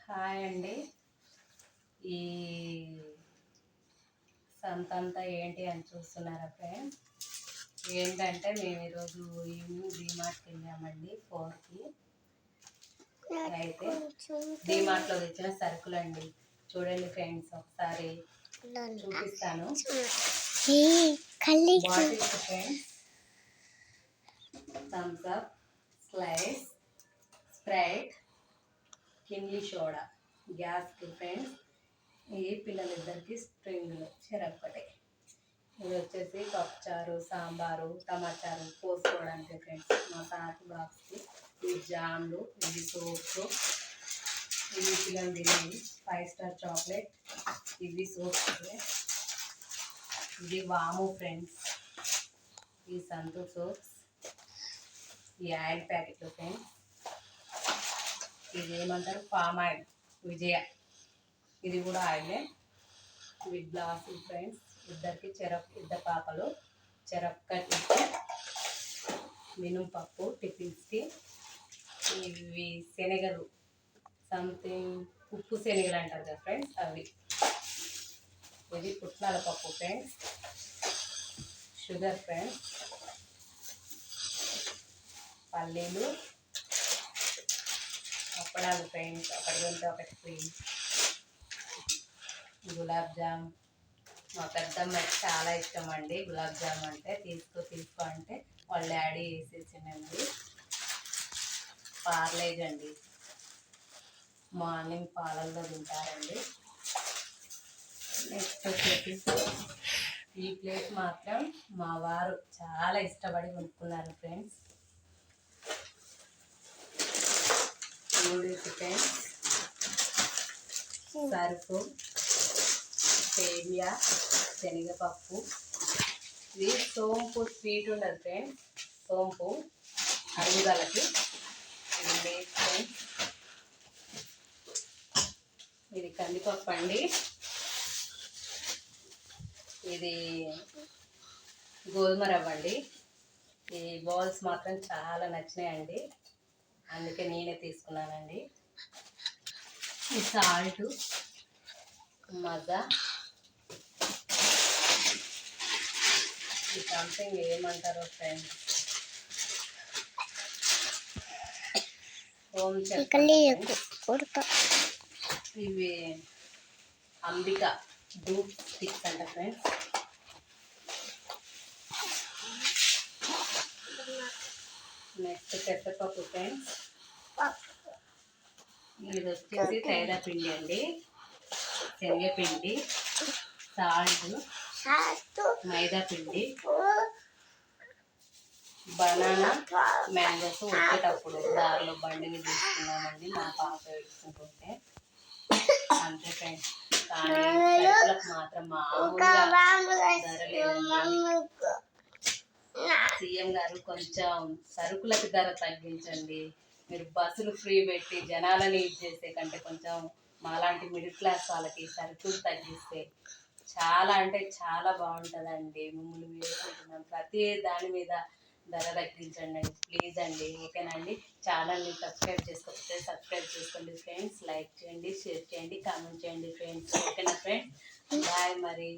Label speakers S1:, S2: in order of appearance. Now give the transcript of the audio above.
S1: Hi అండి. ఈ సంతంతా ఏంటి అని చూస్తున్నారా ఫ్రెండ్స్? ఏంటంటే మేము ఈరోజు ఈవినింగ్ డీమార్ట్కి వెళ్ళామండి 4కి. అయితే డీమార్ట్లో తెచ్చిన సరుకులు అండి. చూడండి ఫ్రెండ్స్, ఒకసారి చూపిస్తాను. Bottles friends, Thums Up, slice, sprite, Kinley soda, గ్యాస్కి ఫ్రెండ్స్. ఈ పిల్లలిద్దరికి స్ప్రింగ్లు చెరొక్కటి. ఇది వచ్చేసి పప్పుచారు, సాంబారు, టమాటారు పోసుకోవడానికి ఫ్రెండ్స్. మా సాకి బాక్స్కి ఇవి జామ్లు, ఇవి సోప్స్, ఇవి పిల్లలు తినేవి 5 స్టార్ చాక్లెట్, ఇవి సోప్స్, ఇది వాము ఫ్రెండ్స్, ఈ సంతూర్ సోప్స్, ఈ ఆయిల్ ప్యాకెట్లు ఫ్రెండ్స్. ఇది ఏమంటారు, పామ్ ఆయిల్ విజయ, ఇది కూడా ఆయిలే. ఇవి గ్లాసులు ఫ్రెండ్స్, ఇద్దరికి ఇద్దరు పాపలు చెరొక్కటి. మినుపప్పు టిఫిన్స్కి. ఇవి శనగలు, సంథింగ్ ఉప్పు శనగలు అంటారు కదా ఫ్రెండ్స్, అవి. ఇది పుట్నాల పప్పు ఫ్రెండ్స్, షుగర్ ఫ్రెండ్స్, పల్లీలు, అప్పడాలు ఫ్రెండ్స్, ఒకటి కొంటే ఒకటి ఫ్రీ. గులాబ్ జామ్, మా పెద్దమ్మాయికి చాలా ఇష్టం అండి గులాబ్ జామ్ అంటే. తీసుకో అంటే వాళ్ళ డాడీ వేసేసిందండి. పార్లేజ్ అండి, మార్నింగ్ పాలల్లో తింటారండి. నెక్స్ట్ వచ్చేసి ఈ ప్లేట్ మాత్రం మా వారు చాలా ఇష్టపడి కొనుక్కున్నారు ఫ్రెండ్స్. నూడిల్స్ ఫ్రెండ్స్, సరుకు, సేమియా, శనగపప్పు, ఇది సోంపు స్వీట్ ఉండదు ఫ్రెండ్స్, సోంపు అరుగుదలకి. ఇది లేదు ఫ్రెండ్స్, ఇది కందిపప్పు అండి. ఇది గోధుమ రవ్వ అండి. ఈ బౌల్స్ మాత్రం చాలా నచ్చినాయండి, అందుకే నేనే తీసుకున్నానండి. ఈ సాల్ట్, మజా, ఈ సంథింగ్ ఏమంటారో ఫ్రెండ్స్, హోమ్ ఇవి అంబిక ధూప్ స్టిక్స్ అంట ఫ్రెండ్స్. నెక్స్ట్ పెసరపప్పు ఫ్రెండ్స్, ఇది వచ్చేసి తైరా పిండి అండి, శనగపిండి, సాల్ట్, మైదా పిండి, బనానా, మ్యాంగోస్ వచ్చేటప్పుడు దారిలో బండిని తీసుకున్నామండి మా పాప వేసుకుంటుంటే. అంతే ఫ్రెండ్స్, కానీ సరుకులకు మాత్రం మామూలుగా ధర లేదండి. సీఎం గారు కొంచెం సరుకులకు ధర తగ్గించండి. మీరు బస్సులు ఫ్రీ పెట్టి జనాలని ఇది చేసే కంటే కొంచెం మాలాంటి మిడిల్ క్లాస్ వాళ్ళకి సరుకులు తగ్గిస్తే చాలా అంటే చాలా బాగుంటుందండి. మిమ్మల్ని వేసుకుంటున్నాం, ప్రతి దాని మీద ధర తగ్గించండి ప్లీజ్ అండి. ఓకేనండి. ఛానల్ని సబ్స్క్రైబ్ చేసుకోకపోతే సబ్స్క్రైబ్ చేసుకోండి ఫ్రెండ్స్. లైక్ చేయండి, షేర్ చేయండి, కామెంట్ చేయండి ఫ్రెండ్స్. ఓకేనా ఫ్రెండ్స్? బాయ్ మరి.